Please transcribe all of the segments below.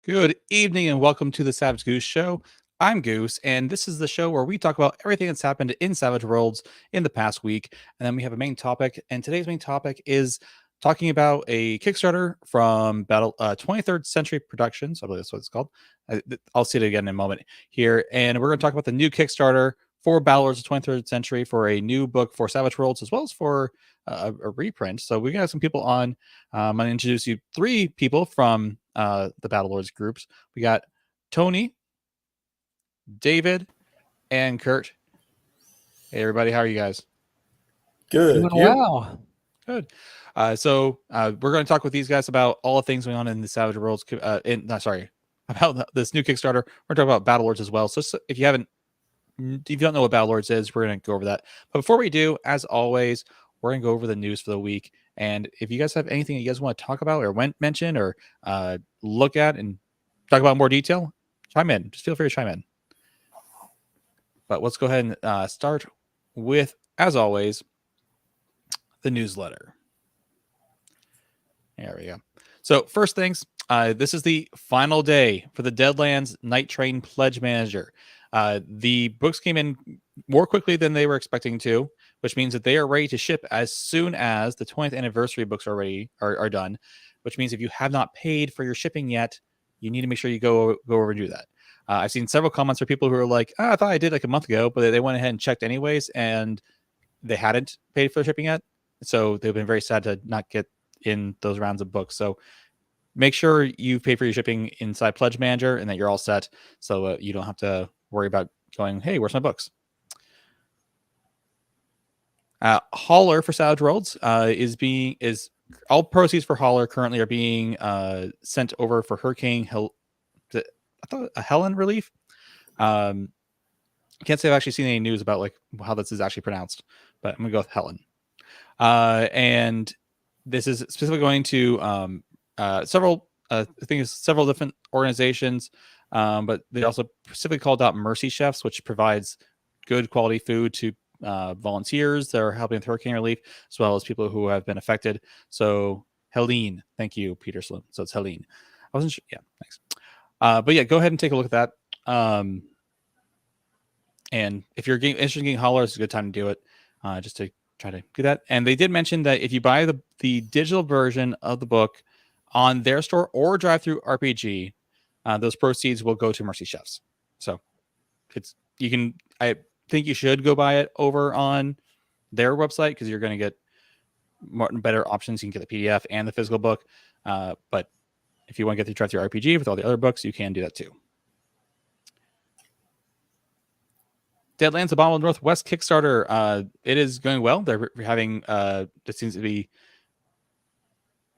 Good evening and welcome to the Savage Goose Show. I'm Goose, and this is the show where we talk about everything that's happened in Savage Worlds in the past week. And then we have a main topic, and today's main topic is talking about a Kickstarter from 23rd Century Productions. I believe that's what it's called. I'll see it again in a moment here. And we're going to talk about the new Kickstarter for Battlelords of 23rd Century for a new book for Savage Worlds, as well as for a reprint. So we got some people on. I'm going to introduce you three people from the Battlelords groups. We got Tony, David, and Kurt. Hey, everybody. How are you guys? Good. Wow. Good. So we're going to talk with these guys about all the things going on in the Savage Worlds. About this new Kickstarter. We're going to talk about Battlelords as well. So if you don't know what Battlelords is, we're going to go over that. But before we do, as always, we're going to go over the news for the week. And if you guys have anything you guys want to talk about or mention or look at and talk about in more detail, chime in. Just feel free to chime in. But let's go ahead and start with, as always, the newsletter. There we go. So first things, this is the final day for the Deadlands Night Train Pledge Manager. The books came in more quickly than they were expecting to, which means that they are ready to ship as soon as the 20th anniversary books are done, which means if you have not paid for your shipping yet, you need to make sure you go over and do that. I've seen several comments from people who are like, I thought I did like a month ago, but they went ahead and checked anyways, and they hadn't paid for shipping yet. So they've been very sad to not get in those rounds of books. So make sure you've paid for your shipping inside Pledge Manager and that you're all set, so you don't have to worry about going, hey, where's my books? Hauler for Savage Worlds is all proceeds for Hauler currently are being sent over for Hurricane Helen relief. Can't say I've actually seen any news about like how this is actually pronounced, but I'm gonna go with Helen. And this is specifically going to several different organizations, but they also specifically called out Mercy Chefs, which provides good quality food to volunteers that are helping with hurricane relief, as well as people who have been affected. So Helene, thank you, Peter Slim. So it's Helene. I wasn't sure. Yeah, thanks. But yeah, go ahead and take a look at that. And if you're interested in getting Hauler, it's a good time to do it, just to try to do that. And they did mention that if you buy the digital version of the book on their store or DriveThruRPG, those proceeds will go to Mercy Chefs. So I think you should go buy it over on their website because you're going to get better options. You can get the PDF and the physical book. But if you want to get the DriveThruRPG with all the other books, you can do that too. Deadlands Abominable Northwest Kickstarter. It is going well. They're having it seems to be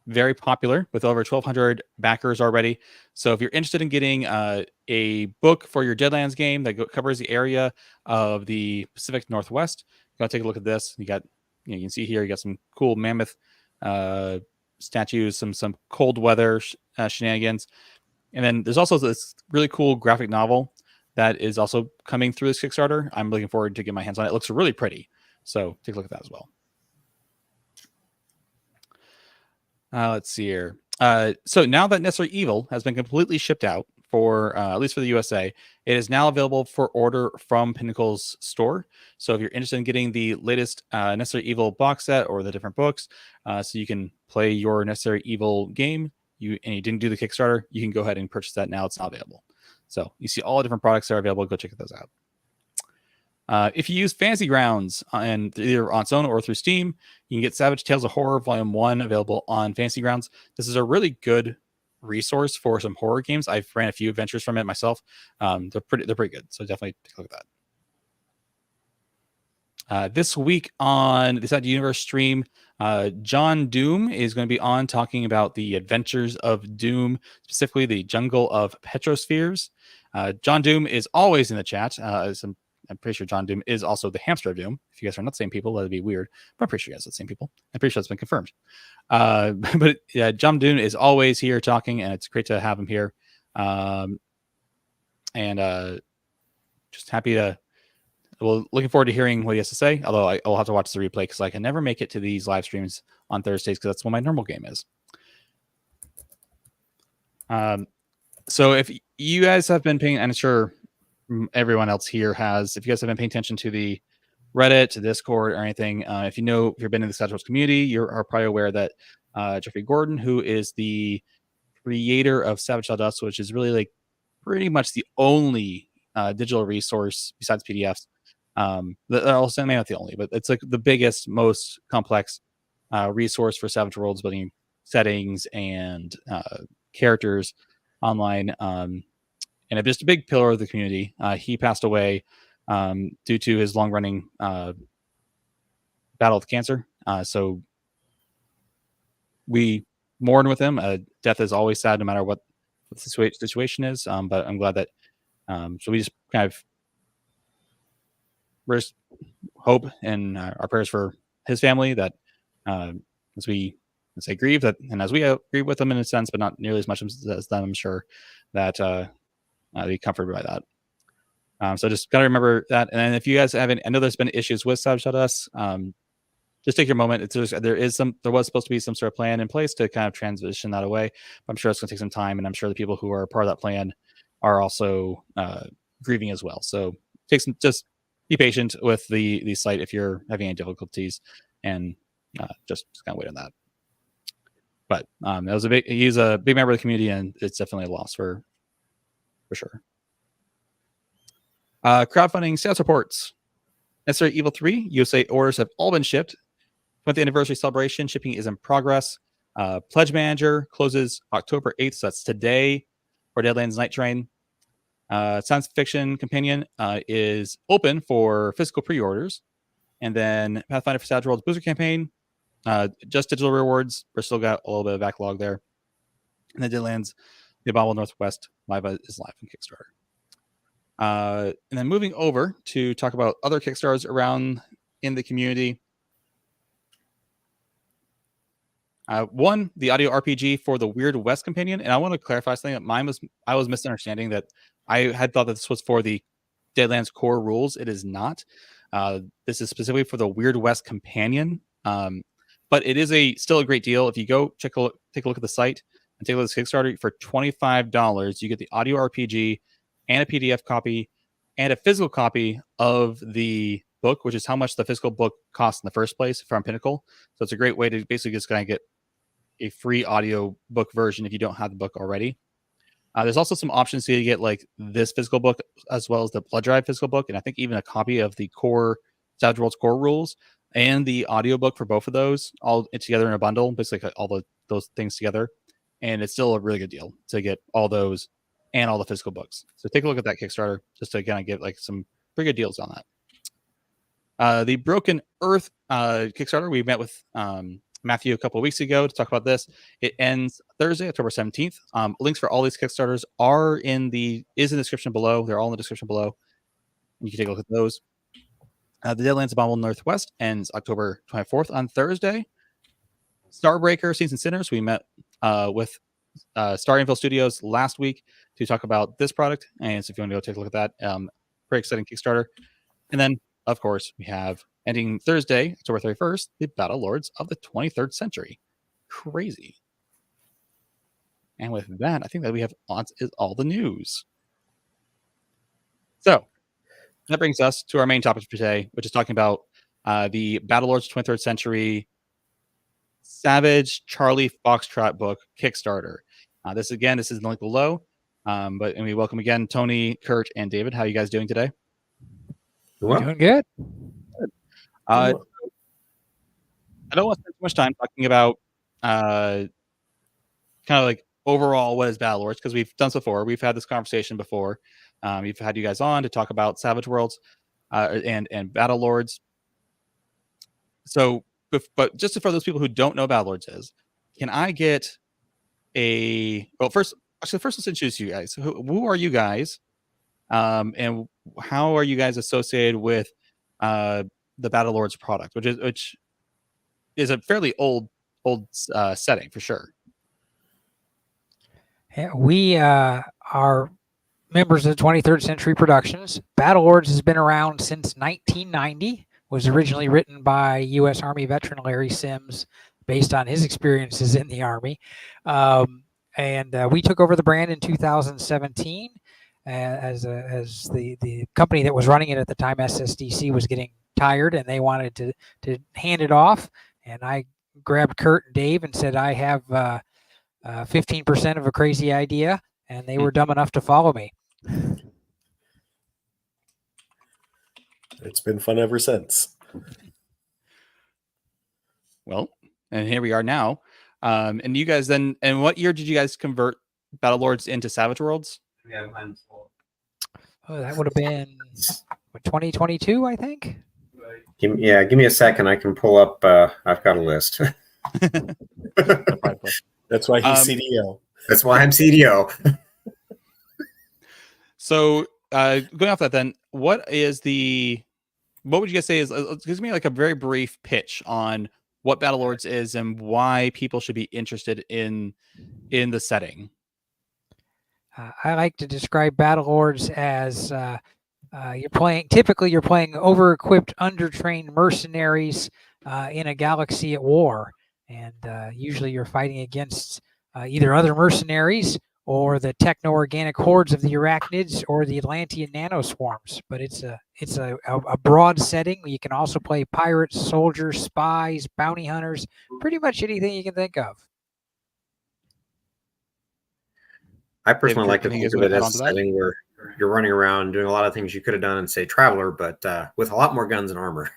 very popular with over 1,200 backers already. So if you're interested in getting a book for your Deadlands game that covers the area of the Pacific Northwest, go take a look at this. You can see here you got some cool mammoth statues, some cold weather shenanigans, and then there's also this really cool graphic novel that is also coming through this Kickstarter. I'm looking forward to getting my hands on it. It looks really pretty, so take a look at that as well. Let's see here. So now that Necessary Evil has been completely shipped out for at least for the USA, it is now available for order from Pinnacle's store. So if you're interested in getting the latest Necessary Evil box set or the different books, so you can play your Necessary Evil game, you didn't do the Kickstarter, you can go ahead and purchase that now. It's now available. So you see all the different products that are available. Go check those out. If you use Fantasy Grounds and either on its own or through Steam, you can get Savage Tales of Horror Volume 1 available on Fantasy Grounds. This is a really good resource for some horror games. I've ran a few adventures from it myself. They're pretty good. So definitely take a look at that. This week on the Side Universe stream, John Doom is going to be on talking about the adventures of Doom, specifically the Jungle of Petrospheres. John Doom is always in the chat. I'm pretty sure John Doom is also the hamster of Doom. If you guys are not the same people, that'd be weird. But I'm pretty sure you guys are the same people. I'm pretty sure that's been confirmed. But yeah, John Doom is always here talking, and it's great to have him here. Just happy to. Well, looking forward to hearing what he has to say. Although I'll have to watch the replay because I can never make it to these live streams on Thursdays because that's when my normal game is. So if you guys have been paying, I'm sure everyone else here has, if you guys have been paying attention to the Reddit, to Discord, or anything, if you've been in the Savage Worlds community, you are probably aware that Jeffrey Gordon, who is the creator of Savage Dust, which is really like pretty much the only digital resource besides PDFs. Also, maybe not the only, but it's like the biggest, most complex resource for Savage Worlds, building settings and characters online. And just a big pillar of the community. He passed away due to his long-running battle with cancer. So we mourn with him. Death is always sad, no matter what the situation is. But I'm glad that. So we just kind of just hope and our prayers for his family that as we grieve that, and as we grieve with them in a sense, but not nearly as much as them, I'm sure that. Be comforted by that. So just got to remember that. And then if you guys haven't, I know there's been issues with Savage Us. Just take your moment. There was supposed to be some sort of plan in place to kind of transition that away. But I'm sure it's going to take some time, and I'm sure the people who are part of that plan are also grieving as well. So just be patient with the site if you're having any difficulties, and just kind of wait on that. But he's a big member of the community, and it's definitely a loss for sure. Crowdfunding sales reports. Necessary Evil 3 USA orders have all been shipped. 20th anniversary celebration shipping is in progress. Pledge Manager closes October 8th, so that's today for Deadlands Night Train. Science Fiction Companion is open for physical pre-orders. And then Pathfinder for Savage Worlds Booster Campaign, just digital rewards. We're still got a little bit of backlog there. And then Deadlands, the Abominable Northwest is live on Kickstarter. And then moving over to talk about other Kickstarters around in the community. One, the audio RPG for the Weird West Companion. And I want to clarify something that I was misunderstanding that I had thought that this was for the Deadlands core rules. It is not. This is specifically for the Weird West Companion. But it is still a great deal. If you go take a look at the site and take a look at this Kickstarter, for $25, you get the audio RPG and a PDF copy and a physical copy of the book, which is how much the physical book costs in the first place from Pinnacle. So it's a great way to basically just kind of get a free audio book version if you don't have the book already. There's also some options to get like this physical book as well as the Blood Drive physical book, and I think even a copy of the core Savage Worlds core rules and the audiobook for both of those all together in a bundle, basically all those things together. And it's still a really good deal to get all those and all the physical books. So take a look at that Kickstarter just to kind of get like some pretty good deals on that. The Broken Earth Kickstarter, we met with Matthew a couple of weeks ago to talk about this. It ends Thursday, October 17th. Links for all these Kickstarters are in the description below. They're all in the description below. You can take a look at those. The Deadlands Abominable Northwest ends October 24th on Thursday. Starbreaker, Saints and Sinners, we met with Star Anvil Studios last week to talk about this product. And so if you want to go take a look at that, pretty exciting Kickstarter. And then, of course, we have ending Thursday, October 31st, the Battlelords of the 23rd Century. Crazy. And with that, I think that we have all the news. So that brings us to our main topic for today, which is talking about the Battlelords 23rd Century Savage Charlie Foxtrot book Kickstarter. This is in the link below. And we welcome again Tony, Kurt, and David. How are you guys doing today? Well, doing good. I don't want to spend too much time talking about kind of like overall what is Battlelords, because we've done this before. We've had this conversation before. We've had you guys on to talk about Savage Worlds and Battlelords. So, but just for those people who don't know what Battlelords is, can I get first let's introduce you guys. Who are you guys? And how are you guys associated with the Battlelords product, which is a fairly old setting for sure. Yeah, we are members of 23rd Century Productions. Battlelords has been around since 1990. Was originally written by U.S. Army veteran Larry Sims, based on his experiences in the Army. And we took over the brand in 2017 as the company that was running it at the time, SSDC, was getting tired and they wanted to hand it off. And I grabbed Kurt and Dave and said, I have 15% of a crazy idea, and they were dumb enough to follow me. It's been fun ever since. Well, and here we are now. And you guys then, and what year did you guys convert Battlelords into Savage Worlds? Oh, that would have been 2022, I think. Give me a second. I can pull up. I've got a list. That's why he's CDO. That's why I'm CDO. So going off that, then, what would you guys say is? Give me like a very brief pitch on what Battlelords is and why people should be interested in the setting. I like to describe Battlelords as you're playing over-equipped, under-trained mercenaries in a galaxy at war, and usually you're fighting against either other mercenaries or the techno-organic hordes of the Arachnids or the Atlantean nanoswarms. But it's a broad setting. You can also play pirates, soldiers, spies, bounty hunters, pretty much anything you can think of. I personally like to think of it as a setting where you're running around doing a lot of things you could have done in, say, Traveler, but with a lot more guns and armor.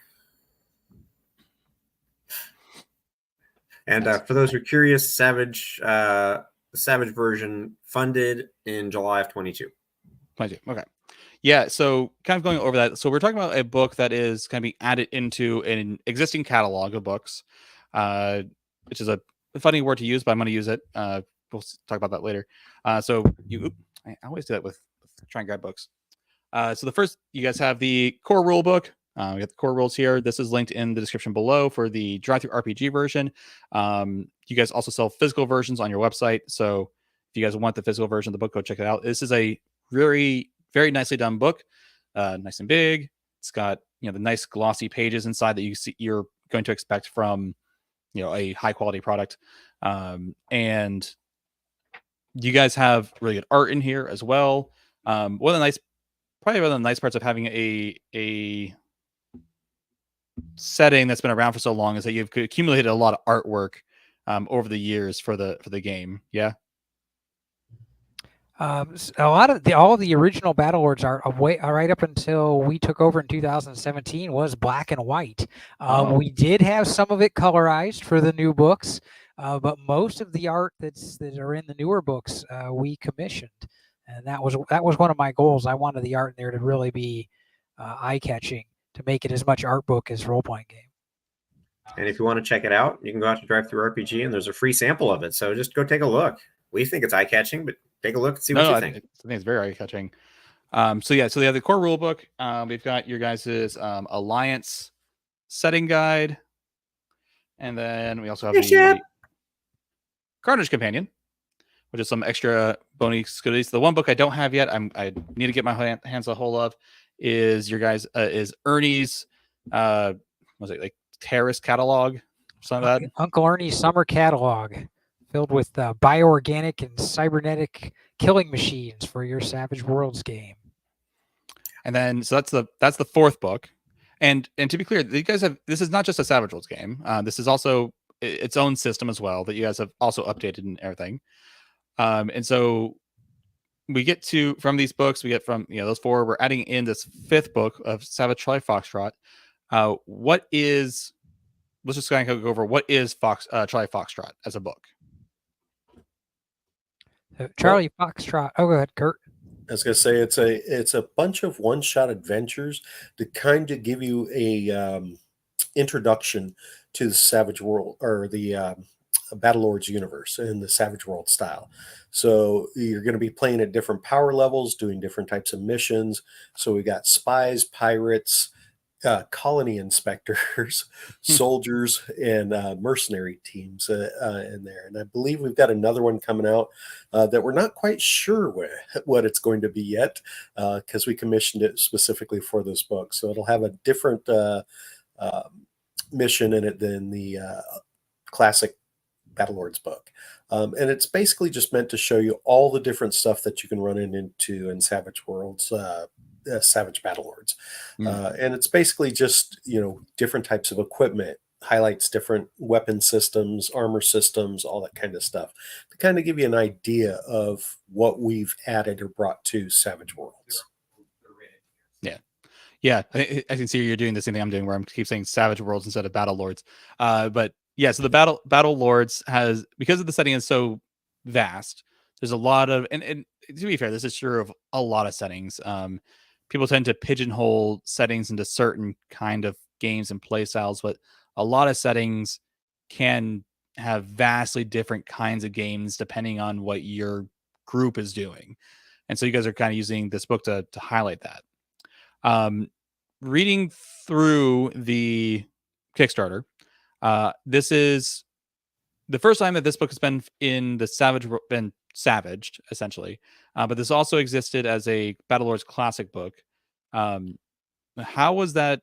And for those who are curious, the Savage version funded in July of 22. Okay. Yeah, so kind of going over that. So we're talking about a book that is kind of being added into an existing catalog of books, which is a funny word to use, but I'm going to use it. We'll talk about that later. I always do that with try and grab books. So the first, you guys have the core rule book. We got the core rules here. This is linked in the description below for the drive-through RPG version. You guys also sell physical versions on your website. So if you guys want the physical version of the book, go check it out. This is a very, very nicely done book, nice and big. It's got the nice glossy pages inside that you're going to expect from a high quality product. And you guys have really good art in here as well. One of the nice parts of having a setting that's been around for so long is that you've accumulated a lot of artwork over the years for the game. Yeah. All of the original Battlelords are right up until we took over in 2017 was black and white. We did have some of it colorized for the new books, but most of the art that are in the newer books we commissioned, and that was one of my goals. I wanted the art in there to really be eye-catching, to make it as much art book as role-playing game. And if you want to check it out, you can go out to Drive-Thru RPG, and there's a free sample of it. So just go take a look. We think it's eye-catching, but take a look and see what you think. I think it's very eye-catching. So they have the core rule book. We've got your guys' Alliance setting guide, and then we also have the Carnage Companion, which is some extra bonus goodies. The one book I don't have yet, I need to get my hands a hold of, is your guys is Ernie's was it like Terrace catalog, something like that? Uncle Ernie's summer catalog. filled with bioorganic and cybernetic killing machines for your Savage Worlds game. And then, so that's the fourth book. And to be clear, you guys this is not just a Savage Worlds game. This is also its own system as well that you guys have also updated and everything. And so we get from these books, we get from those four. We're adding in this fifth book of Savage Charlie Foxtrot. Let's just kind of go over what is Charlie Foxtrot as a book. Charlie Foxtrot. Oh, go ahead, Kurt. I was going to say it's a bunch of one-shot adventures to kind of give you a introduction to the Savage World, or the Battlelords universe in the Savage World style. So you're going to be playing at different power levels, doing different types of missions. So we got spies, pirates, colony inspectors, soldiers, and mercenary teams in there. And I believe we've got another one coming out that we're not quite sure what it's going to be yet, because we commissioned it specifically for this book. So it'll have a different mission in it than the classic Battlelords book. And it's basically just meant to show you all the different stuff that you can run into in Savage Worlds, Savage Battlelords. And it's basically just, different types of equipment, highlights different weapon systems, armor systems, all that kind of stuff, to kind of give you an idea of what we've added or brought to Savage Worlds. Yeah, I can see you're doing the same thing I'm doing, where I'm keep saying Savage Worlds instead of Battlelords. But yeah, so the Battlelords has, because of the setting is so vast, there's a lot of, and to be fair, this is true of a lot of settings. People tend to pigeonhole settings into certain kind of games and play styles, but a lot of settings can have vastly different kinds of games depending on what your group is doing. And so you guys are kind of using this book to highlight that. Reading through the Kickstarter, this is the first time that this book has been in the savaged, essentially. But this also existed as a Battlelords classic book. How was that?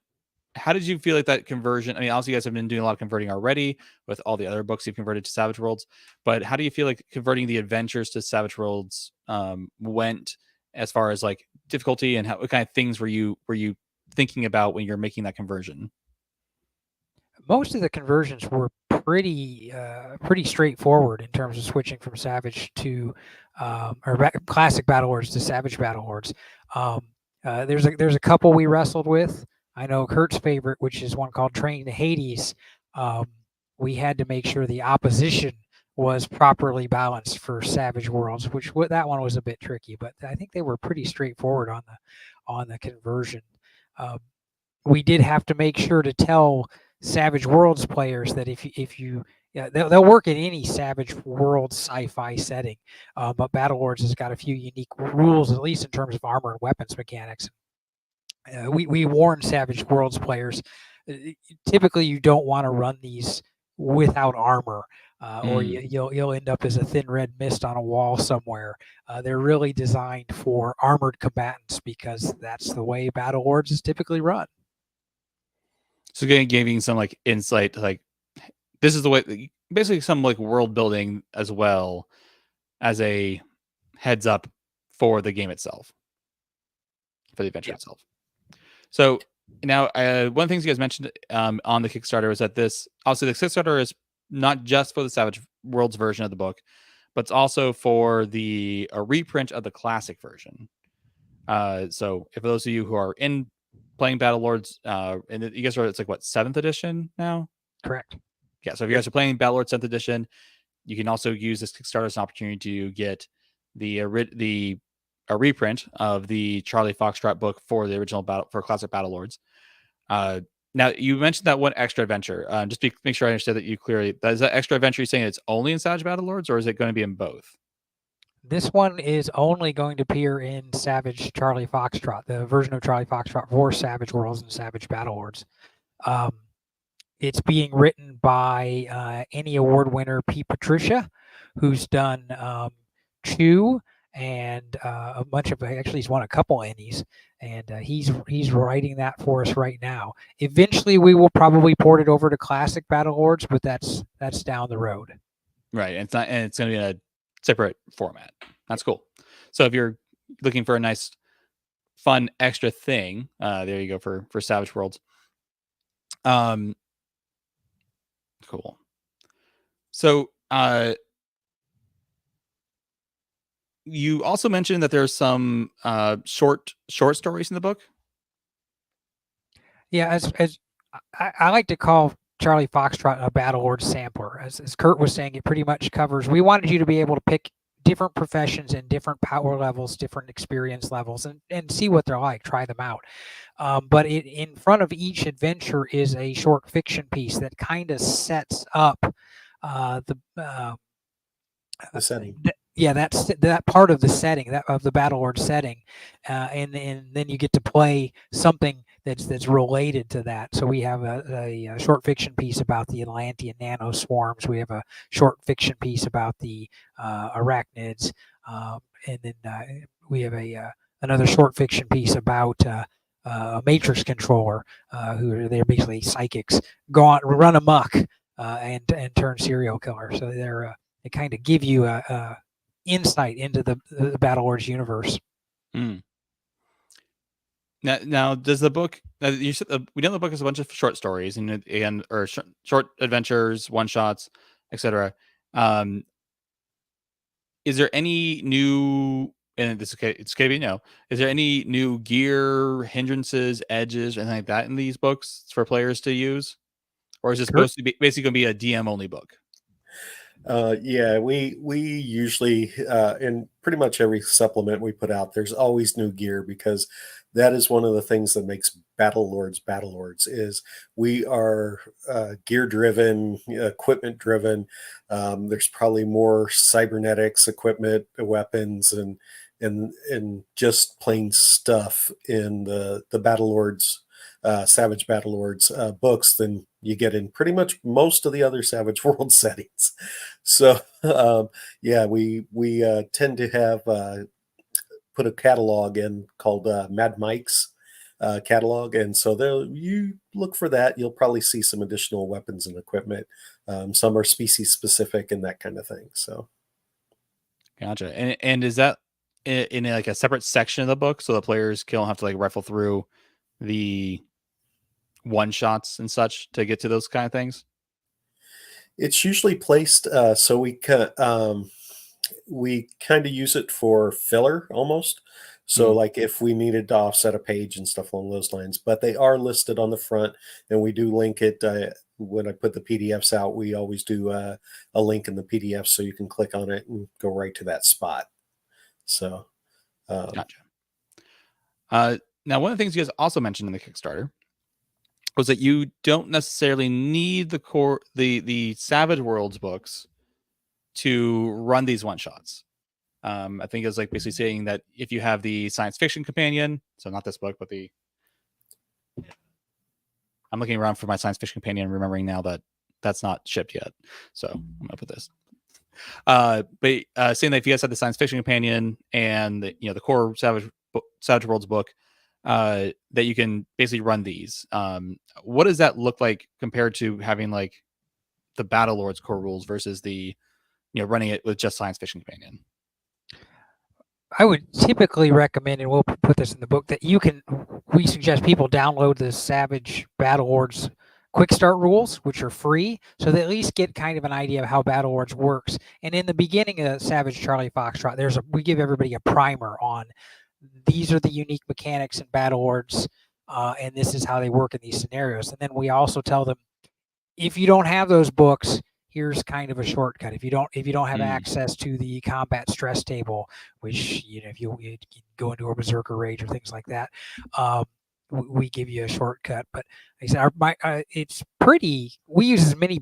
How did you feel like that conversion? I mean, obviously you guys have been doing a lot of converting already with all the other books you've converted to Savage Worlds, but how do you feel like converting the adventures to Savage Worlds went, as far as like difficulty, and what kind of things were you thinking about when you're making that conversion? Most of the conversions were pretty straightforward in terms of switching from Savage to classic Battlelords to Savage Battlelords. There's a couple we wrestled with. I know Kurt's favorite, which is one called Train to Hades. We had to make sure the opposition was properly balanced for Savage Worlds, that one was a bit tricky, but I think they were pretty straightforward on the conversion. We did have to make sure to tell Savage Worlds players that they'll work in any Savage Worlds sci-fi setting, but Battlelords has got a few unique rules, at least in terms of armor and weapons mechanics. We warn Savage Worlds players, typically you don't want to run these without armor, or you'll end up as a thin red mist on a wall somewhere. They're really designed for armored combatants, because that's the way Battlelords is typically run. So giving some like insight, like this is the way, basically some like world building as well as a heads up for the game itself, for the adventure itself. So now, one of the things you guys mentioned on the Kickstarter was that this, obviously the Kickstarter is not just for the Savage Worlds version of the book, but it's also for a reprint of the classic version. So if those of you who are playing Battlelords, and you guys it's like what, 7th edition now? Correct. Yeah, so if you guys are playing Battlelords 7th edition, you can also use this Kickstarter as an opportunity to get a reprint of the Charlie Foxtrot book for the original for classic Battlelords. Now, you mentioned that one extra adventure. Just to make sure I understand that you clearly, is that extra adventure you're saying it's only in Savage Battlelords, or is it going to be in both? This one is only going to appear in Savage Charlie Foxtrot, the version of Charlie Foxtrot for Savage Worlds and Savage Battlelords. It's being written by Annie Award winner Pete Patricia, who's done Chew and a bunch of, actually he's won a couple Annies, and he's writing that for us right now. Eventually we will probably port it over to classic Battlelords, but that's down the road. Right. And it's going to be in a separate format. That's cool. So if you're looking for a nice, fun extra thing, there you go for Savage Worlds. Cool. So you also mentioned that there's some short stories in the book. Yeah, as I like to call Charlie Foxtrot a Battlelords sampler. As Kurt was saying, it pretty much covers. We wanted you to be able to pick different professions and different power levels, different experience levels, and see what they're like. Try them out. But in front of each adventure is a short fiction piece that kind of sets up the setting. that part of the setting, that of the Battlelord setting, and then you get to play something that's related to that. So we have a short fiction piece about the Atlantean nano swarms. We have a short fiction piece about the arachnids, and then we have another short fiction piece about a matrix controller, they're basically psychics, run amok, and turn serial killer. So they kind of give you a insight into the Battlelords universe. Mm. Now, does the book? You said we know the book is a bunch of short stories and short adventures, one shots, etc. Is there any new? And this it's KB. No, is there any new gear, hindrances, edges, anything like that in these books for players to use, or is it supposed to be basically going to be a DM only book? Yeah, we usually in pretty much every supplement we put out, there's always new gear, because that is one of the things that makes Battlelords is we are gear driven, equipment driven. There's probably more cybernetics equipment, weapons, and just plain stuff in the Battlelords, Savage Battlelords books than you get in pretty much most of the other Savage World settings. So yeah, we tend to have put a catalog in called Mad Mike's catalog, and so you look for that. You'll probably see some additional weapons and equipment. Some are species specific and that kind of thing. So, gotcha. And is that in like a separate section of the book, so the players don't have to like rifle through the one shots and such to get to those kind of things? it's usually placed so we kind of use it for filler almost. So like if we needed to offset a page and stuff along those lines, but they are listed on the front, and we do link it. When I put the PDFs out, we always do a link in the PDF so you can click on it and go right to that spot. So, gotcha. Now, one of the things you guys also mentioned in the Kickstarter was that you don't necessarily need the Savage Worlds books to run these one shots. I think it was like basically saying that if you have the science fiction companion, so not this book, but I'm looking around for my science fiction companion, remembering now that that's not shipped yet. So I'm gonna put this. But saying that if you guys have the science fiction companion and the core Savage Worlds book, that you can basically run these. What does that look like compared to having like the Battlelords core rules versus the running it with just science fiction companion? I would typically recommend, and we'll put this in the book, that we suggest people download the Savage Battlelords Quick Start rules, which are free, so they at least get kind of an idea of how Battlelords works. And in the beginning of Savage Charlie Foxtrot, we give everybody a primer on these are the unique mechanics in Battlelords, and this is how they work in these scenarios. And then we also tell them, if you don't have those books, here's kind of a shortcut. If you don't have access to the combat stress table, which if you go into a berserker rage or things like that, we give you a shortcut. But like I said, it's pretty. We use as many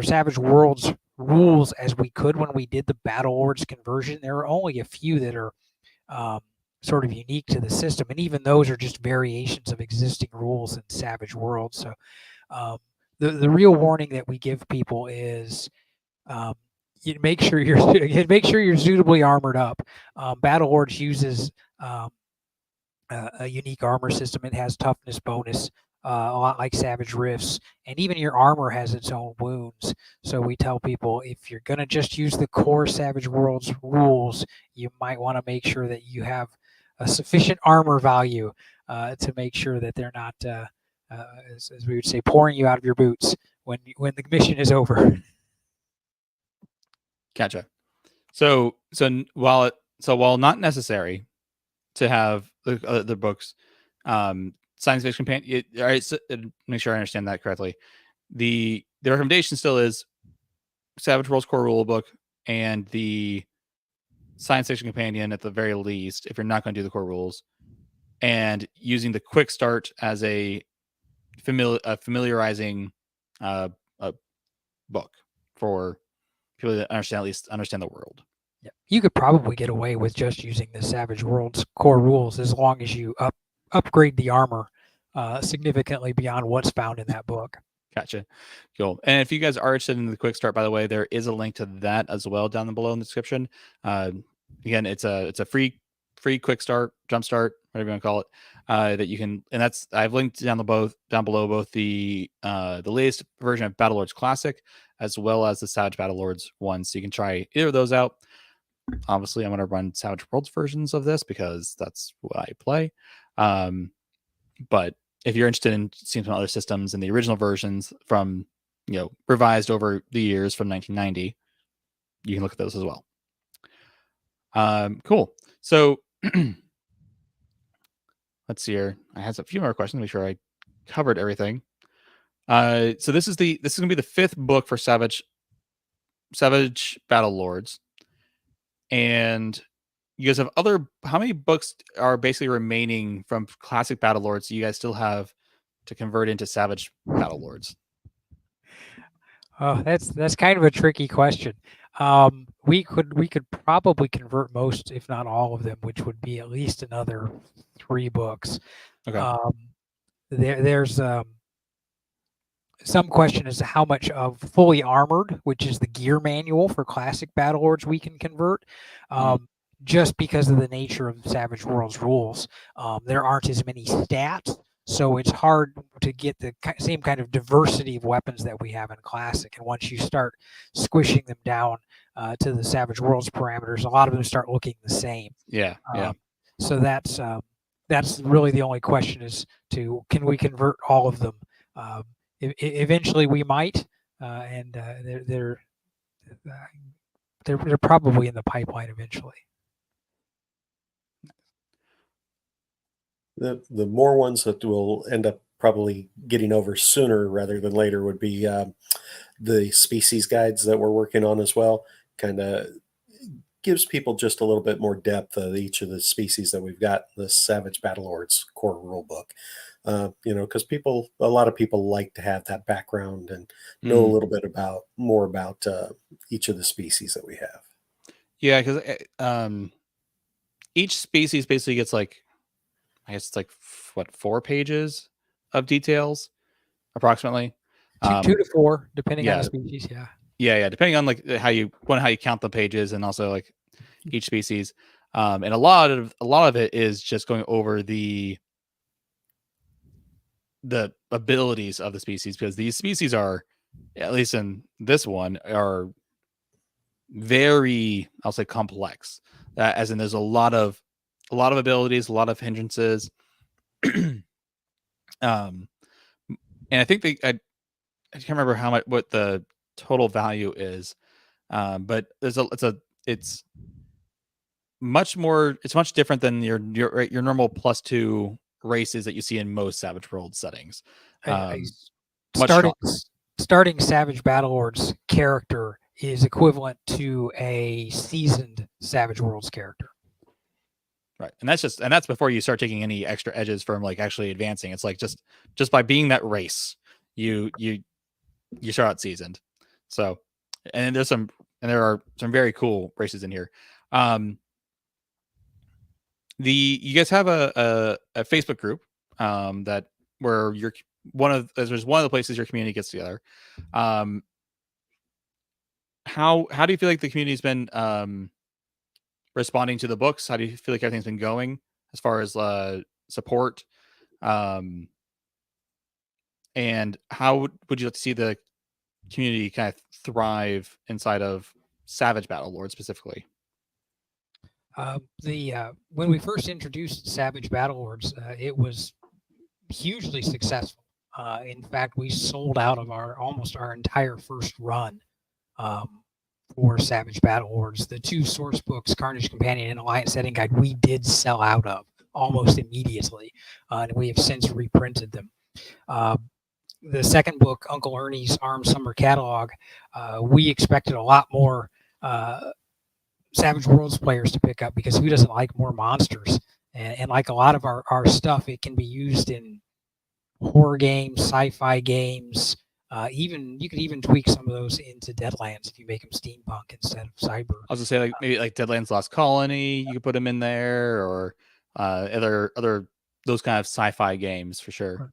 Savage Worlds rules as we could when we did the Battlelords conversion. There are only a few that are sort of unique to the system, and even those are just variations of existing rules in Savage Worlds. So. The real warning that we give people is you make sure you're suitably armored up. Battlelords uses a unique armor system. It has toughness bonus a lot like Savage Rifts, and even your armor has its own wounds. So we tell people, if you're going to just use the core Savage Worlds rules, you might want to make sure that you have a sufficient armor value to make sure that they're not, as we would say, pouring you out of your boots when the mission is over. Gotcha. So while not necessary to have the books, science fiction companion. All right, so, make sure I understand that correctly. The recommendation still is Savage Worlds core rulebook and the science fiction companion at the very least, if you're not going to do the core rules, and using the quick start as a familiarizing a book for people that at least understand the world. Yeah. You could probably get away with just using the Savage Worlds core rules as long as you upgrade the armor significantly beyond what's found in that book. Gotcha. Cool. And if you guys are interested in the quick start, by the way, there is a link to that as well down below in the description. Again, it's a free quick start, jump start, whatever you want to call it. That you can, and that's I've linked down below both the latest version of Battlelords Classic as well as the Savage Battlelords one, so you can try either of those out. Obviously, I'm going to run Savage Worlds versions of this because that's what I play. But if you're interested in seeing some other systems and the original versions from, revised over the years from 1990, you can look at those as well. Cool. So let's see here. I had a few more questions to make sure I covered everything. So this is going to be the 5th book for Savage Battlelords. And you guys have how many books are basically remaining from classic Battlelords you guys still have to convert into Savage Battlelords? Oh, that's kind of a tricky question. We could probably convert most, if not all of them, which would be at least another 3 books. Okay. There's some question as to how much of Fully Armored, which is the gear manual for classic Battlelords, we can convert. Just because of the nature of Savage Worlds rules, there aren't as many stats, so it's hard to get the same kind of diversity of weapons that we have in Classic. And once you start squishing them down to the Savage Worlds parameters, a lot of them start looking the same. Yeah. So that's really the only question is can we convert all of them? Eventually we might, and they're probably in the pipeline eventually. The more ones that will end up probably getting over sooner rather than later would be the species guides that we're working on as well. Kind of gives people just a little bit more depth of each of the species that we've got in the Savage Battlelords core rulebook. Because a lot of people like to have that background and know a little bit more about each of the species that we have. Yeah, because each species basically gets I guess it's 4 pages of details, approximately. 2 to 4, depending on the species. Yeah. Yeah. Depending on how you count the pages, and also each species. And a lot of it is just going over the abilities of the species, because these species are, at least in this one, are very, I'll say, complex. As in, there's a lot of abilities, a lot of hindrances. And I think I can't remember what the total value is, but it's much different than your normal +2 races that you see in most Savage World settings. Starting Savage Battlelords character is equivalent to a seasoned Savage Worlds character. Right. And that's before you start taking any extra edges from actually advancing. It's just by being that race, you start out seasoned. So, and there are some very cool races in here. You guys have a Facebook group that where there's one of the places your community gets together. How do you feel like the community's been responding to the books? How do you feel like everything's been going as far as support? And how would you like to see the community kind of thrive inside of Savage Battlelords specifically? When we first introduced Savage Battlelords, it was hugely successful. In fact, we sold out of almost our entire first run for Savage Battlelords. The 2 source books, Carnage Companion and Alliance Setting Guide, we did sell out of almost immediately, and we have since reprinted them. The second book, Uncle Ernie's Armed Summer Catalog, we expected a lot more Savage Worlds players to pick up, because who doesn't like more monsters? And like a lot of our stuff, it can be used in horror games, sci-fi games. You could even tweak some of those into Deadlands if you make them steampunk instead of cyber. I was gonna say, like, maybe like Deadlands Lost Colony, you could put them in there, or other those kind of sci-fi games for sure.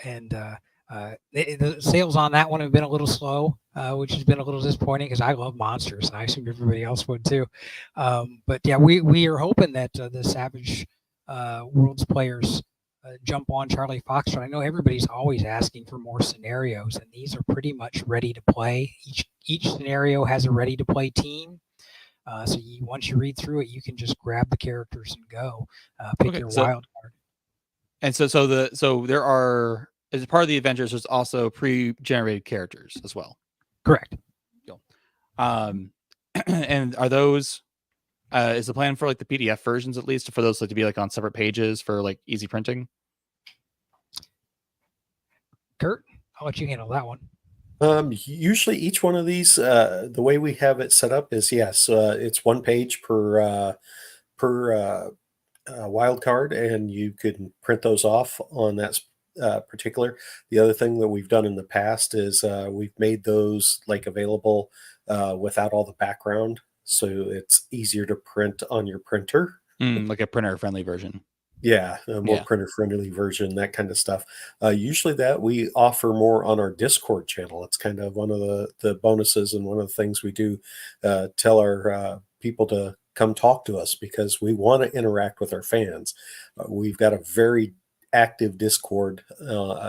And the sales on that one have been a little slow, which has been a little disappointing, because I love monsters, and I assume everybody else would too. But yeah, we are hoping that the Savage Worlds players jump on Charlie Foxtrot. I know everybody's always asking for more scenarios, and these are pretty much ready to play. Each scenario has a ready to play team. So once you read through it, you can just grab the characters and go pick your wild card. And so there are, as part of the adventures, there's also pre-generated characters as well. Correct. And are those is the plan for like the PDF versions, at least for those like to be like on separate pages for like easy printing? Kurt, I'll let you handle that one. Usually each one of these, the way we have it set up is, yes, it's 1 page per wild card, and you can print those off on that particular. The other thing that we've done in the past is we've made those like available without all the background, so it's easier to print on your printer. Like a printer friendly version. Yeah, a more printer friendly version, that kind of stuff. Usually that we offer more on our Discord channel. It's kind of one of the bonuses, and one of the things we do tell our people to come talk to us, because we want to interact with our fans. We've got a very active Discord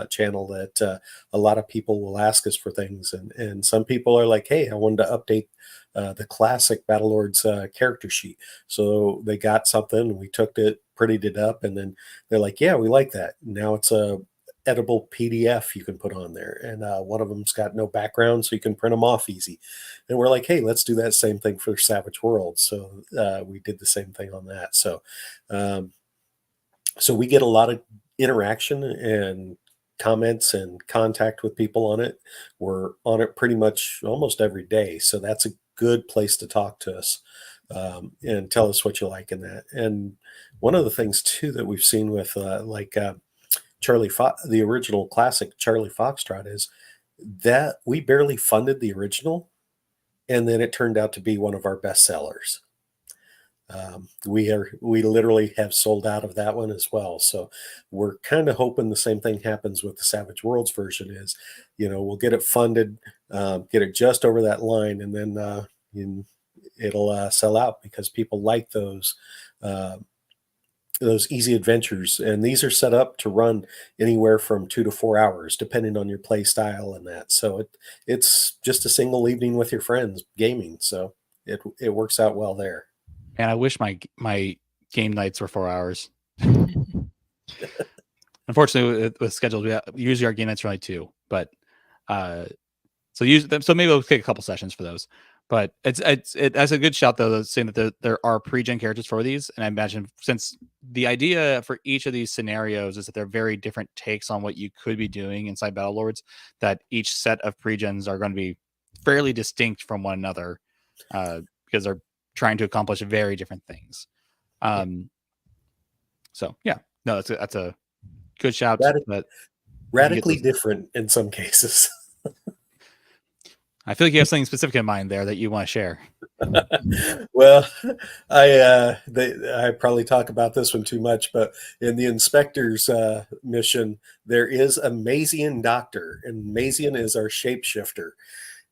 channel that a lot of people will ask us for things, and some people are like, hey, I wanted to update the classic Battlelords character sheet. So they got something, we took it, prettied it up, and then they're like, yeah, we like that. Now it's a editable PDF you can put on there, and one of them's got no background, so you can print them off easy. And we're like, hey, let's do that same thing for Savage Worlds. So we did the same thing on that. So so we get a lot of interaction and comments and contact with people on it. We're on it pretty much almost every day, so that's a good place to talk to us and tell us what you like in that. And one of the things too that we've seen with the original classic Charlie Foxtrot, is that we barely funded the original, and then it turned out to be one of our best sellers. We literally have sold out of that one as well. So we're kind of hoping the same thing happens with the Savage Worlds version. Is, we'll get it funded, get it just over that line, and then it'll sell out, because people like those easy adventures. And these are set up to run anywhere from 2 to 4 hours, depending on your play style and that. So it's just a single evening with your friends gaming. So it works out well there. And I wish my game nights were 4 hours. Unfortunately, with schedules, usually our game nights are only 2. But so maybe we'll take a couple sessions for those. But that's a good shout, though, saying that there are pre-gen characters for these. And I imagine, since the idea for each of these scenarios is that they're very different takes on what you could be doing inside Battlelords, that each set of pre-gens are going to be fairly distinct from one another, because they're trying to accomplish very different things. So yeah, no, that's a good shout. Radically different in some cases. I feel like you have something specific in mind there that you want to share. Well, I probably talk about this one too much, but in the Inspector's mission, there is a Mazian doctor, and Mazian is our shapeshifter.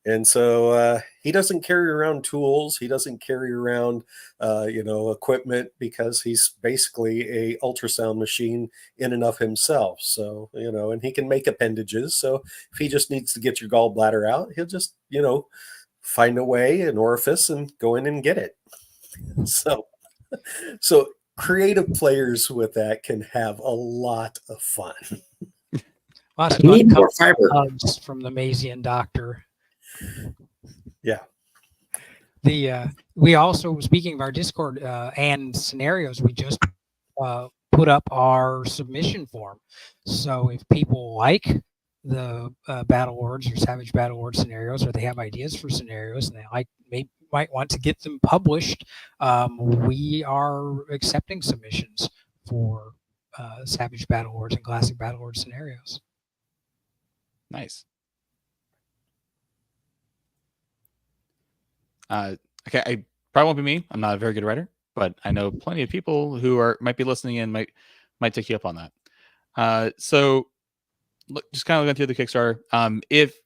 And so he doesn't carry around tools. He doesn't carry around, equipment, because he's basically a ultrasound machine in and of himself. So, and he can make appendages. So if he just needs to get your gallbladder out, he'll just, find a way, an orifice, and go in and get it. So creative players with that can have a lot of fun. Lots of You need fun more fiber. hugs from the Mazian doctor. Yeah. We also, speaking of our Discord and scenarios, we just put up our submission form. So if people like the Battlelords or Savage Battlelord scenarios, or they have ideas for scenarios and they might want to get them published, we are accepting submissions for Savage Battlelords and Classic Battlelord scenarios. Nice. Okay, I probably won't be me. I'm not a very good writer, but I know plenty of people who might be listening and might take you up on that. So look, just kind of going through the Kickstarter. If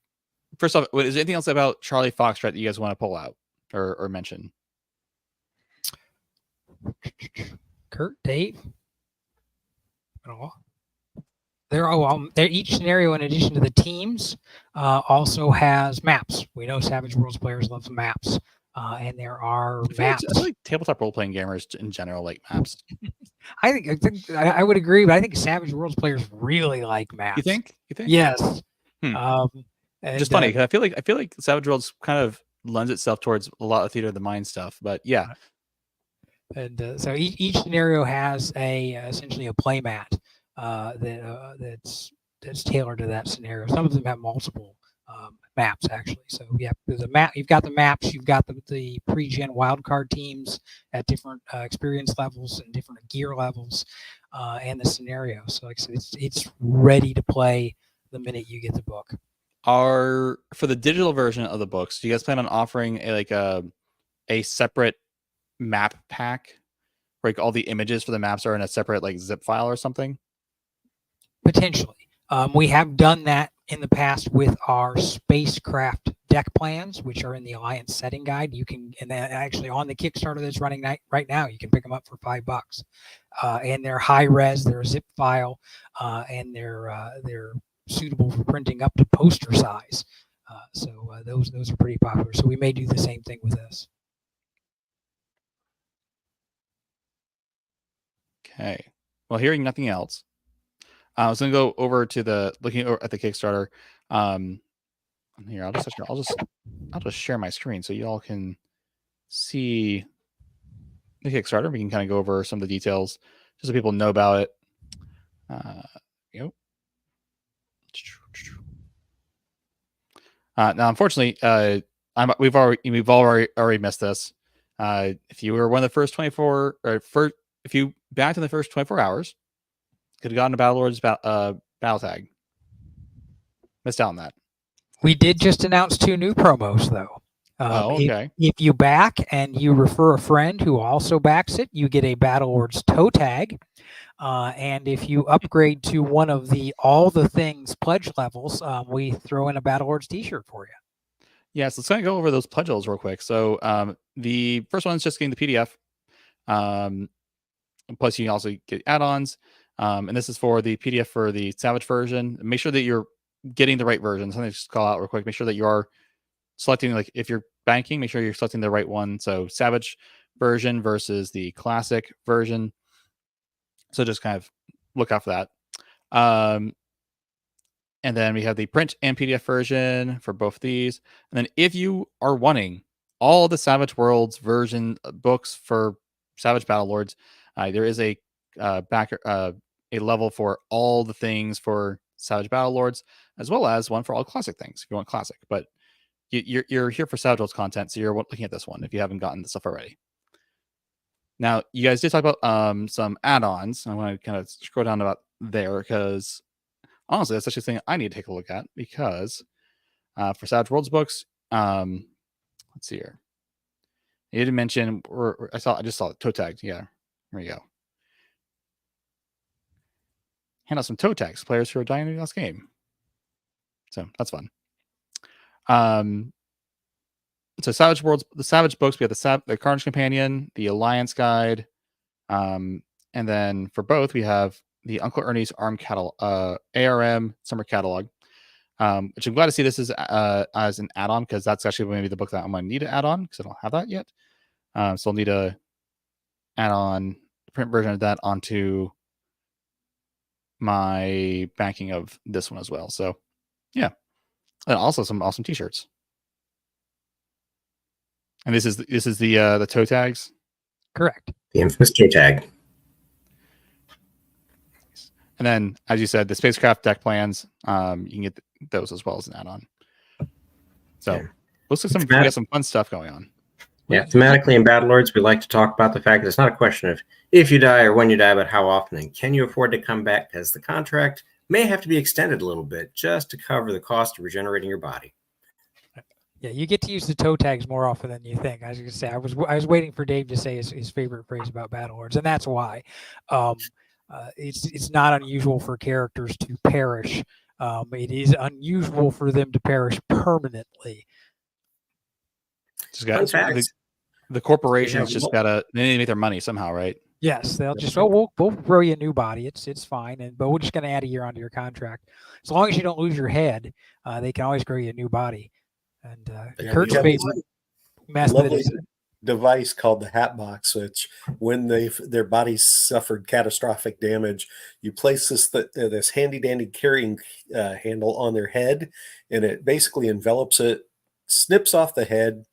first off, is there anything else about Charlie Foxtrot that you guys want to pull out or mention? Kurt, Dave, each scenario, in addition to the teams, also has maps. We know Savage Worlds players love maps, and there are maps. I feel like tabletop role-playing gamers in general like maps. I would agree, but I think Savage Worlds players really like maps. You think? Yes. Just funny, because I feel like Savage Worlds kind of lends itself towards a lot of theater of the mind stuff, but yeah. And so each scenario has essentially a play mat that's tailored to that scenario. Some of them have multiple maps, actually. So yeah, there's a map. You've got the maps. You've got the pre-gen wildcard teams at different experience levels and different gear levels, and the scenario. So like I said, it's ready to play the minute you get the book. For the digital version of the books, do you guys plan on offering a separate map pack where like all the images for the maps are in a separate like zip file or something? Potentially. We have done that in the past with our spacecraft deck plans, which are in the Alliance setting guide. You can, and then actually on the Kickstarter that's running right now, you can pick them up for $5. And they're high res, they're a zip file, and they're suitable for printing up to poster size. So those are pretty popular. So we may do the same thing with this. Okay. Well, hearing nothing else, I was going to go over to looking at the Kickstarter. Here, I'll just share my screen so you all can see the Kickstarter. We can kind of go over some of the details just so people know about it. Now, unfortunately, we've already missed this. If you were one of the first 24, or if you backed in the first 24 hours, could have gotten a Battlelords battle tag. Missed out on that. We did just announce 2 new promos, though. Okay. If you back and you refer a friend who also backs it, you get a Battlelords toe tag. And if you upgrade to one of the All the Things pledge levels, we throw in a Battlelords t-shirt for you. Yeah, so let's kind of go over those pledge levels real quick. So the first one is just getting the PDF. Plus, you can also get add-ons. And this is for the PDF for the Savage version. Make sure that you're getting the right version. Something to just call out real quick. Make sure that you are selecting, like if you're banking, make sure you're selecting the right one. So Savage version versus the Classic version. So just kind of look out for that. And then we have the print and PDF version for both of these. And then if you are wanting all the Savage Worlds version books for Savage Battlelords, there is a level for all the things for Savage Battlelords, as well as one for all classic things if you want classic. But you're here for Savage Worlds content, so you're looking at this one if you haven't gotten this stuff already. Now, you guys did talk about some add-ons. I want to kind of scroll down about there because honestly, that's actually something I need to take a look at because for Savage Worlds books, let's see here. You didn't mention, I just saw it, toe tagged. Yeah, there you go. Hand out some toe tags, players who are dying in the last game. So that's fun. So Savage Worlds, the Savage books, we have the Carnage Companion, the Alliance Guide, and then for both we have the Uncle Ernie's ARM Summer Catalog, which I'm glad to see this is as an add-on, because that's actually maybe the book that I'm going to need to add on, because I don't have that yet. So I'll need to add on the print version of that onto my backing of this one as well. So yeah, and also some awesome t-shirts. And this is the toe tags. Correct. The infamous toe tag. And then, as you said, the spacecraft deck plans, you can get those as well as an add-on. So Yeah. looks like we got some fun stuff going on. Yeah, thematically in Battlelords, we like to talk about the fact that it's not a question of if you die or when you die, but how often, and can you afford to come back, because the contract may have to be extended a little bit just to cover the cost of regenerating your body. Yeah, you get to use the toe tags more often than you think. I was going to say, I was waiting for Dave to say his favorite phrase about Battlelords, and that's why. It's not unusual for characters to perish. It is unusual for them to perish permanently. Just got the corporations just gotta, they need to make their money somehow, right? Yes, they'll just we'll grow you a new body. It's fine, but we're just going to add a year onto your contract. As long as you don't lose your head, they can always grow you a new body. And Kurt's favorite method is device called the hat box, which when their bodies suffered catastrophic damage, you place this handy dandy carrying handle on their head, and it basically envelops it, snips off the head,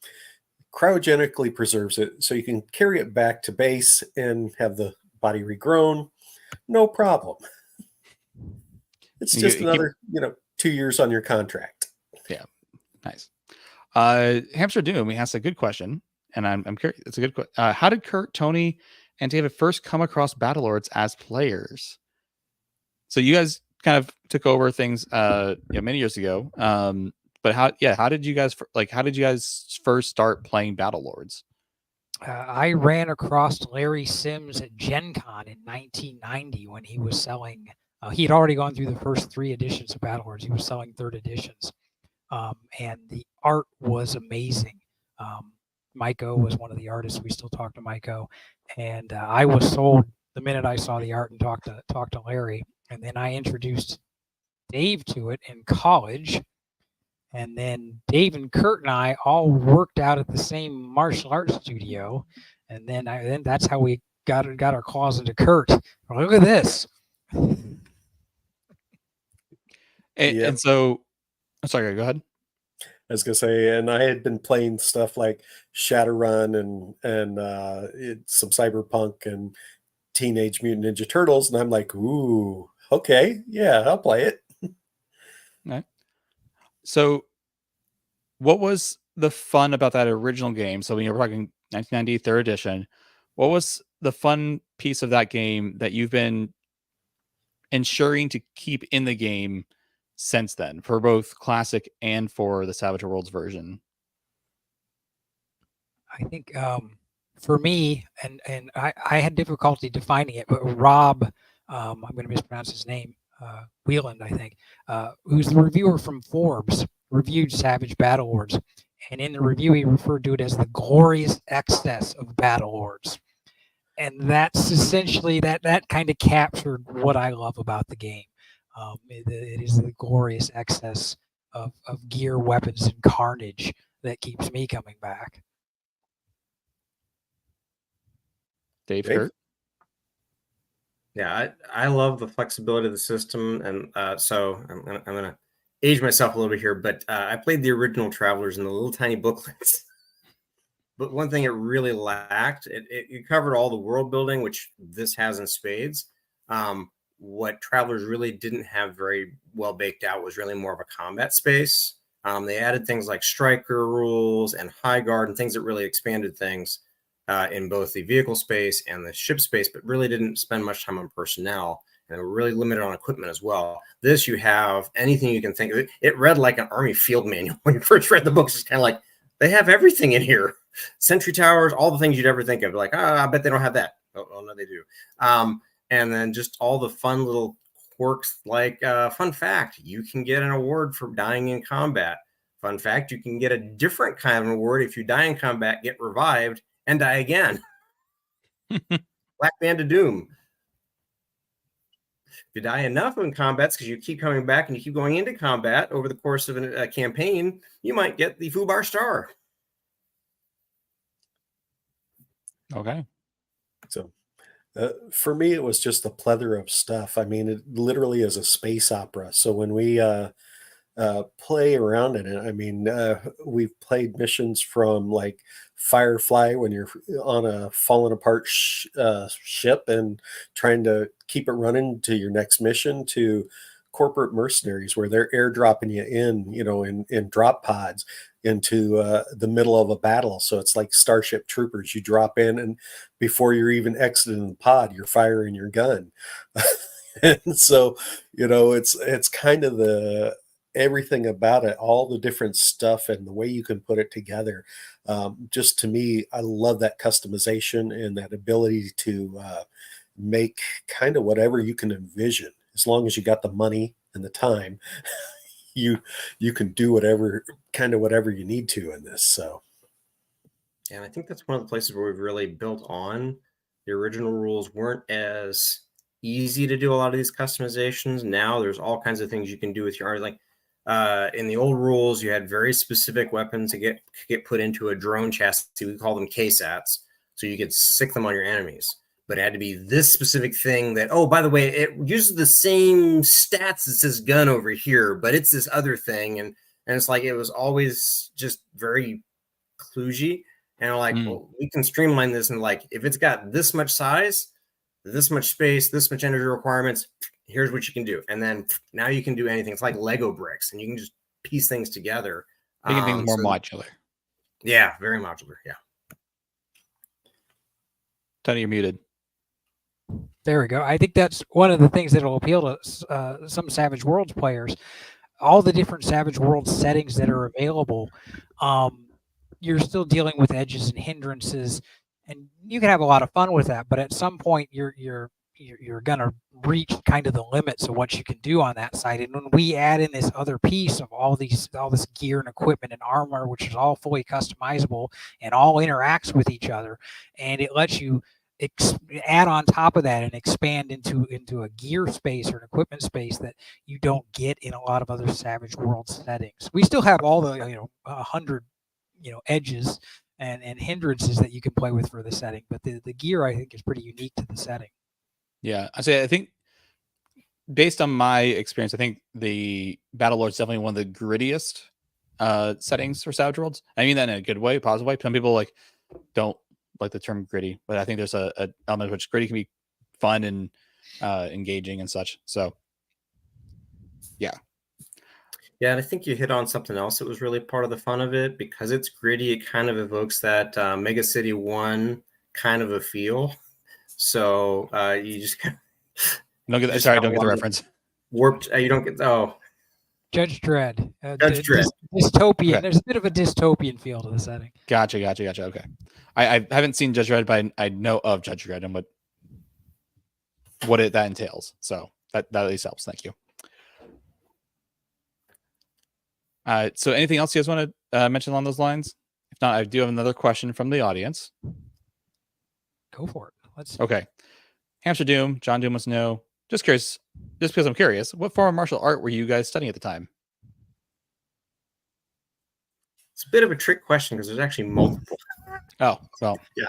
cryogenically preserves it, so you can carry it back to base and have the body regrown, no problem. It's just another 2 years on your contract. Yeah, nice. Hamster Doom, he asked a good question, and I'm curious. It's a good question. How did Kurt, Tony, and David first come across Battlelords as players? So you guys kind of took over things many years ago. But how did you guys first start playing Battlelords? I ran across Larry Sims at Gen Con in 1990 when he was selling. He had already gone through the first 3 editions of Battlelords. He was selling 3rd editions. And the art was amazing. Maiko was one of the artists. We still talk to Maiko, and I was sold the minute I saw the art and talked to Larry. And then I introduced Dave to it in college, and then Dave and Kurt and I all worked out at the same martial arts studio, and then that's how we got our claws into Kurt. Look at this. And so, I'm sorry, go ahead. I was gonna say, and I had been playing stuff like Shadowrun and some Cyberpunk and Teenage Mutant Ninja Turtles, and I'm like, ooh, okay, yeah, I'll play it. Right. So, what was the fun about that original game? So when you're talking 1990 3rd edition, what was the fun piece of that game that you've been ensuring to keep in the game since then, for both classic and for the Savage Worlds version? I think for me, and I had difficulty defining it, but Rob, I'm going to mispronounce his name, Wheeland, I think, who's the reviewer from Forbes, reviewed Savage Battlelords, and in the review he referred to it as the glorious excess of Battlelords, and that's essentially that kind of captured what I love about the game. It is the glorious excess of gear, weapons, and carnage that keeps me coming back. Dave? Kurt? Yeah, I love the flexibility of the system, and so I'm gonna age myself a little bit here, but I played the original Travelers in the little tiny booklets. But one thing it really lacked, it covered all the world building, which this has in spades. What Travelers really didn't have very well baked out was really more of a combat space. They added things like striker rules and high guard and things that really expanded things in both the vehicle space and the ship space, but really didn't spend much time on personnel, and were really limited on equipment as well. This, you have anything you can think of. It read like an Army field manual when you first read the books. It's kind of like, they have everything in here. Sentry towers, all the things you'd ever think of. Like, I bet they don't have that. Oh no, they do. And then just all the fun little quirks, like fun fact, you can get an award for dying in combat. fun fact, you can get a different kind of reward if you die in combat, get revived, and die again. Black Band of Doom. If you die enough in combats because you keep coming back and you keep going into combat over the course of a campaign, you might get the Fubar Star. Okay. So for me, it was just a plethora of stuff. I mean, it literally is a space opera. So when we play around in it, I mean, we've played missions from like Firefly when you're on a fallen apart ship and trying to keep it running to your next mission, to corporate mercenaries where they're airdropping you in, you know, in drop pods into the middle of a battle. So it's like Starship Troopers. You drop in, and before you're even exiting the pod, you're firing your gun. And so, you know, it's kind of the everything about it, all the different stuff and the way you can put it together. Just to me, I love that customization and that ability to make kind of whatever you can envision. As long as you got the money and the time, you can do whatever you need to in this. So, and I think that's one of the places where we've really built on. The original rules weren't as easy to do a lot of these customizations. Now there's all kinds of things you can do with your art. Like in the old rules, you had very specific weapons to get put into a drone chassis. We call them KSATs, so you could sick them on your enemies. But it had to be this specific thing that, oh, by the way, it uses the same stats as this gun over here, but it's this other thing. And it's like, it was always just very kludgy. And I'm like, well, we can streamline this. And like, if it's got this much size, this much space, this much energy requirements, here's what you can do. And then now you can do anything. It's like Lego bricks, and you can just piece things together. Making things more modular. Yeah, very modular. Yeah. Tony, you're muted. There we go. I think that's one of the things that will appeal to some Savage Worlds players. All the different Savage Worlds settings that are available, you're still dealing with edges and hindrances, and you can have a lot of fun with that. But at some point, you're going to reach kind of the limits of what you can do on that side. And when we add in this other piece of all this gear and equipment and armor, which is all fully customizable and all interacts with each other, and it lets you add on top of that and expand into a gear space or an equipment space that you don't get in a lot of other Savage World settings. We still have all the 100 edges and hindrances that you can play with for the setting, but the gear, I think, is pretty unique to the setting. Yeah, I think based on my experience, I think the Battlelords is definitely one of the grittiest settings for Savage Worlds. I mean that in a good way, positive way. Some people like don't like the term gritty, but I think there's a element which gritty can be fun and engaging and such. So yeah, and I think you hit on something else that was really part of the fun of it. Because it's gritty, it kind of evokes that Mega City 1 kind of a feel. So you just don't get that. Sorry, I don't get the reference. Warped. You don't get Judge Dredd. Judge Dredd. Dystopian. Okay. There's a bit of a dystopian feel to the setting. Gotcha. Okay. I haven't seen Judge Dredd, but I know of Judge Dredd and what that entails. So that at least helps. Thank you. So anything else you guys want to mention along those lines? If not, I do have another question from the audience. Go for it. Okay. Hamster Doom, John Doom wants to know, just curious, just because I'm curious, what form of martial art were you guys studying at the time? It's a bit of a trick question because there's actually multiple. Oh, well. Yeah.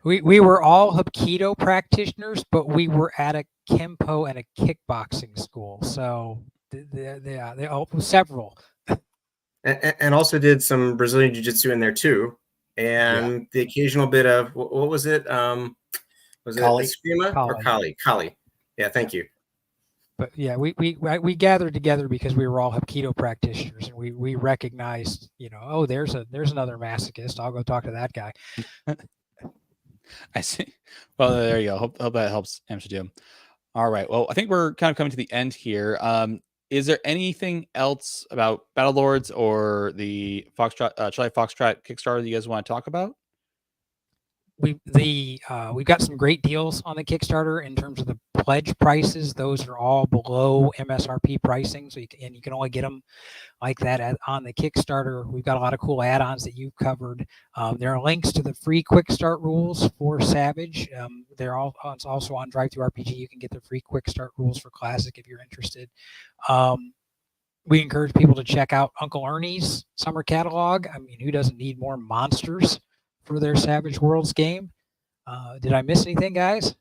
We were all Hapkido practitioners, but we were at a Kempo and a kickboxing school. So they all several. And also did some Brazilian Jiu-Jitsu in there too. And the occasional bit of, what was it? Was it Eskrima or Kali? Kali. Yeah, thank you. But yeah, we gathered together because we were all Hapkido practitioners, and we recognized, oh, there's another masochist. I'll go talk to that guy. I see. Well, there you go. Hope that helps Amsterdam. All right. Well, I think we're kind of coming to the end here. Is there anything else about Battlelords or the Foxtrot, July Foxtrot Kickstarter that you guys want to talk about? we've got some great deals on the Kickstarter in terms of the pledge prices. Those are all below MSRP pricing, so you can only get them like that on the Kickstarter. We've got a lot of cool add-ons that you've covered. There are links to the free quick start rules for Savage. It's also on Drive-Thru RPG. You can get the free quick start rules for Classic if you're interested. We encourage people to check out Uncle Ernie's summer catalog. I mean, who doesn't need more monsters for their Savage Worlds game? Did I miss anything, guys?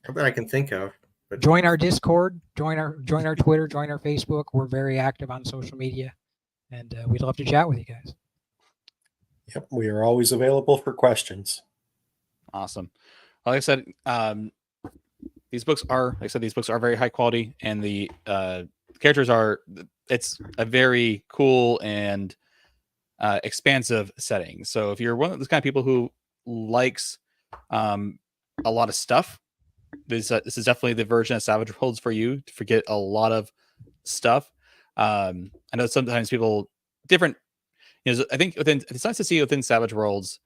Not that I can think of. But join our Discord, join our Twitter, join our Facebook. We're very active on social media, and we'd love to chat with you guys. Yep, we are always available for questions. Awesome. Like I said, these books are very high quality, and the characters are. It's a very cool and expansive setting. So if you're one of those kind of people who likes a lot of stuff, this is definitely the version of Savage Worlds for you to forget a lot of stuff. I know sometimes people different. I think it's nice to see within Savage Worlds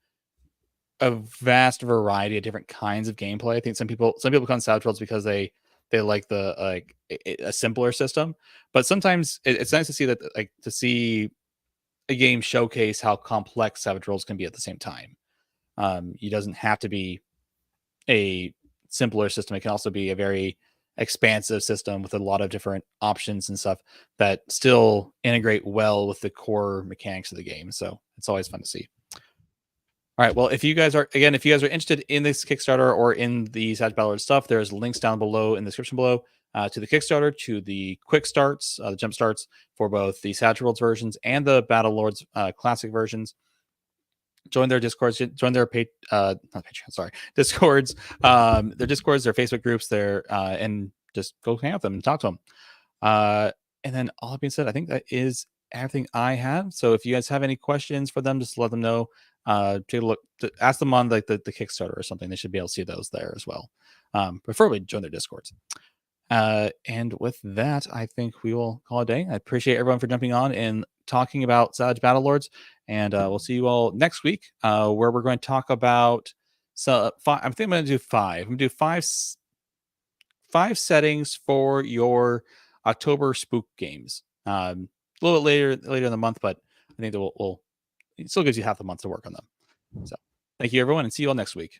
a vast variety of different kinds of gameplay. I think some people come to Savage Worlds because they like a simpler system, but sometimes it's nice to see that to see a game showcase how complex Savage Worlds can be at the same time. It doesn't have to be a simpler system. It can also be a very expansive system with a lot of different options and stuff that still integrate well with the core mechanics of the game. So it's always fun to see. All right. Well, if you guys are interested in this Kickstarter or in the Savage Battlelords stuff, there's links down below in the description below to the Kickstarter, to the quick starts, the jump starts for both the Savage Worlds versions and the Battlelords classic versions. Join their Discords, join their Discords, their Discords, their Facebook groups, and just go hang out with them and talk to them. And then all that being said, I think that is everything I have. So if you guys have any questions for them, just let them know. Take a look, ask them on the Kickstarter or something. They should be able to see those there as well. Preferably join their Discords. And with that, I think we will call it a day. I appreciate everyone for jumping on and talking about Savage Battlelords. And we'll see you all next week, where we're going to talk about. So I think I'm going to do 5. I'm going to do 5 settings for your October spook games. A little bit later in the month, but I think that it still gives you half the month to work on them. So thank you, everyone, and see you all next week.